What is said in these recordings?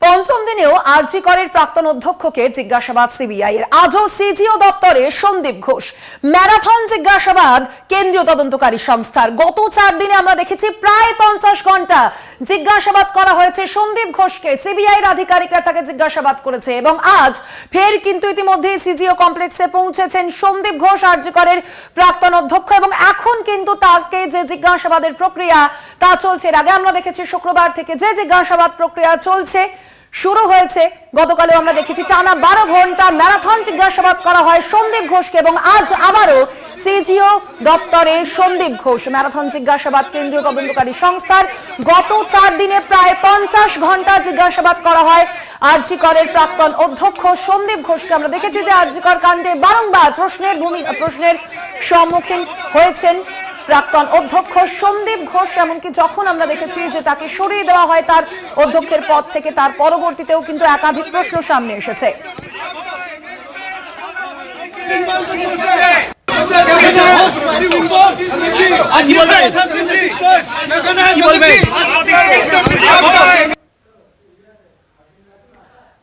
পঞ্চম দিনেও আরজি করের প্রাক্তন অধ্যক্ষকে জিজ্ঞাসাবাদ সিবিআই এর। আজও সিজিও দপ্তরে সন্দীপ ঘোষ। ম্যারাথন জিজ্ঞাসাবাদ কেন্দ্রীয় তদন্তকারী সংস্থার। গত 4 দিনে আমরা দেখেছি প্রায় 50 ঘন্টা জিজ্ঞাসাবাদ করা হয়েছে সন্দীপ ঘোষকে। সিবিআই এর আধিকারিকরা তাকে জিজ্ঞাসাবাদ করেছে এবং আজ ফের কিন্তু ইতিমধ্যে সিজিও কমপ্লেক্সে পৌঁছেছেন সন্দীপ ঘোষ, আরজি করের প্রাক্তন অধ্যক্ষ, এবং এখন কিন্তু তাকে যে জিজ্ঞাসাবাদের প্রক্রিয়া তা চলছে। এর আগে আমরা দেখেছি শুক্রবার থেকে যে জিজ্ঞাসাবাদ প্রক্রিয়া চলছে শুরু হয়েছে। গতকালে আমরা দেখেছি টানা 12 ঘন্টা ম্যারাথন জিজ্ঞাসাবাদ করা হয় সন্দীপ ঘোষকে এবং আজ আবারও সিজিও দপ্তরে সন্দীপ ঘোষ। ম্যারাথন জিজ্ঞাসাবাদ কেন্দ্রীয় তদন্তকারী সংস্থার। গত 4 দিনে প্রায় 50 ঘন্টা জিজ্ঞাসাবাদ করা হয় আরজি করের প্রাক্তন অধ্যক্ষ সন্দীপ ঘোষকে। আমরা দেখেছি যে আরজি কর কাণ্ডে বারংবার প্রশ্নের সম্মুখীন হয়েছেন প্রাক্তন অধ্যক্ষ সন্দীপ ঘোষ। এমনকি যখন আমরা দেখেছি যে তাকে সরিয়ে দেওয়া হয় তার অধ্যক্ষের পদ থেকে, তার পরবর্তীতেও কিন্তু একাধিক প্রশ্ন সামনে এসেছে।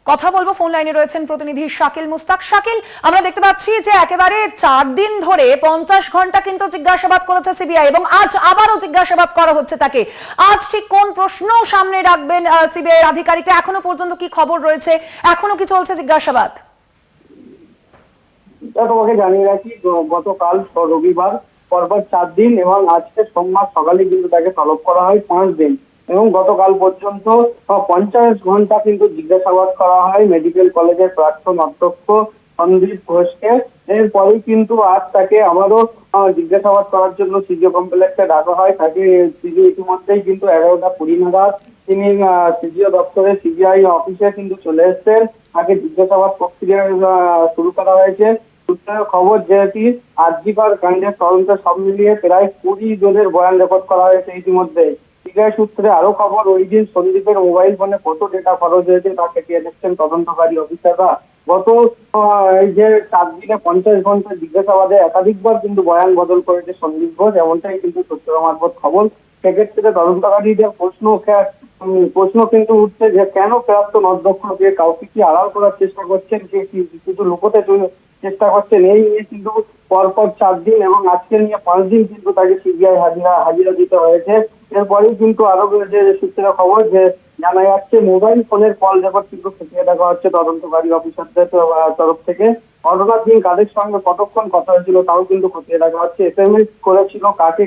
কথা বলবো, ফোন লাইনে রয়েছেন প্রতিনিধি শাকিল মুস্তাক। শাকিল, আমরা দেখতে পাচ্ছি যে একেবারে 4 দিন ধরে 50 ঘন্টা কিন্তু জিজ্ঞাসাবাদ করেছে সিবিআই এবং আজ আবারও জিজ্ঞাসাবাদ করা হচ্ছে তাকে। আজ ঠিক কোন প্রশ্ন সামনে রাখবেন সিবিআই এর আধিকারিকরা? এখনো পর্যন্ত কি খবর রয়েছে? এখনো কি চলছে জিজ্ঞাসাবাদ? তোমাকে জানিয়ে রাখি, গতকাল রবিবার পরপর 4 দিন এবং আজকে সোমবার সকালে কিন্তু তাকে তলব করা হয় 5 দিন এবং গতকাল পর্যন্ত 50 ঘন্টা কিন্তু জিজ্ঞাসাবাদ করা হয় মেডিকেল কলেজের প্রাক্তন অধ্যক্ষ সন্দীপ ঘোষকে। এরপরেই কিন্তু আজ তাকে আবারও জিজ্ঞাসাবাদ করার জন্য সিজিও কমপ্লেক্সে ডাকা হয়। তাকে সিজিও ইতিমধ্যেই কিন্তু 11টা 20 নাগাদ তিনি সিজিও দপ্তরে সিবিআই অফিসে কিন্তু চলে এসেছেন। তাকে জিজ্ঞাসাবাদ প্রক্রিয়া শুরু করা হয়েছে। সূত্রের খবর, যেটি আরজি কর কাণ্ডের তদন্ত সব মিলিয়ে প্রায় 20 জনের বয়ান রেকর্ড করা হয়েছে ইতিমধ্যে। সিবিআই সূত্রে আরো খবর, ওই দিন সন্দীপের মোবাইল ফোনে কত ডেটা খরচ হয়েছে তা খতিয়ে দেখছেন তদন্তকারী অফিসাররা। গত এই যে 4 দিনে 50 ঘন্টা জিজ্ঞাসাবাদে একাধিকবার কিন্তু বয়ান বদল করেছে সন্দীপ ঘোষ, এমনটাই কিন্তু সূত্র মারফত খবর। সেক্ষেত্রে তদন্তকারীদের প্রশ্ন কিন্তু উঠছে যে কেন প্রাক্তন অধ্যক্ষকে কাউকে কি আড়াল করার চেষ্টা করছেন, কে কিছু লুকোতে চেষ্টা করছেন। এই নিয়ে কিন্তু পরপর 4 দিন এবং আজকে নিয়ে 5 দিন কিন্তু তাকে সিবিআই হাজিরা দিতে হয়েছে। এরপরেই কিন্তু আরো যে সূত্রের খবর, যে জানা যাচ্ছে মোবাইল ফোনের কল রেকর্ড কিন্তু খতিয়ে দেখা হচ্ছে তদন্তকারী অফিসারদের তরফ থেকে। ঘটনার দিন কাদের সঙ্গে কতক্ষণ কথা হয়েছিল তাও কিন্তু খতিয়ে দেখা হচ্ছে। এসএমএস করেছিল কাকে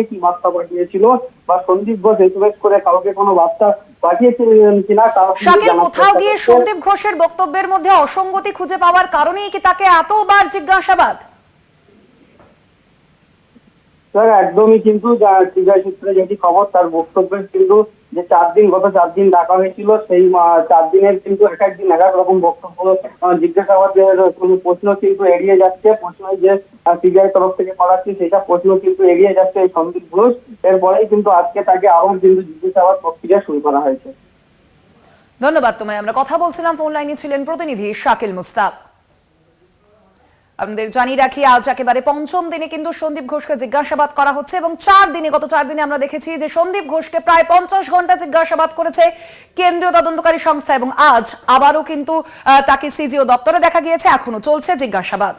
কি বার্তা পাঠিয়েছিল, বা সন্দীপ ঘোষ এসএমএস করে কাউকে কোনো বার্তা পাঠিয়েছিলেন কিনা। শাকিল, কোথাও গিয়ে সন্দীপ ঘোষের বক্তব্যের মধ্যে অসঙ্গতি খুঁজে পাওয়ার কারণেই কি তাকে এতবার জিজ্ঞাসাবাদ? একদমই কিন্তু সিবিআই সূত্রে যেটি খবর, তার বক্তব্যের কিন্তু যে 4 দিন গত 4 দিন ডাকা হয়েছিল, সেই 4 দিনের কিন্তু এক একদিন এক এক রকম বক্তব্য। জিজ্ঞাসাবাদের কোনো প্রশ্ন কিন্তু এড়িয়ে যাচ্ছে, প্রশ্ন যে সিবিআই তরফ থেকে করাচ্ছে সেটা প্রশ্ন কিন্তু এড়িয়ে যাচ্ছে এই সন্দীপ ঘোষ। এরপরেই কিন্তু আজকে তাকে আবার কিন্তু জিজ্ঞাসাবাদ প্রক্রিয়া শুরু করা হয়েছে। ধন্যবাদ তোমায়। আমরা কথা বলছিলাম, ফোন লাইনে ছিলেন প্রতিনিধি শাকিল মুস্তাক। আমাদের জানিয়ে রাখি, আজ একেবারে 5ম দিনে কিন্তু সন্দীপ ঘোষকে জিজ্ঞাসাবাদ করা হচ্ছে এবং গত 4 দিনে আমরা দেখেছি যে সন্দীপ ঘোষকে প্রায় 50 ঘন্টা জিজ্ঞাসাবাদ করেছে কেন্দ্রীয় তদন্তকারী সংস্থা এবং আজ আবারও কিন্তু তাকে সিজিও দপ্তরে দেখা গিয়েছে। এখনো চলছে জিজ্ঞাসাবাদ।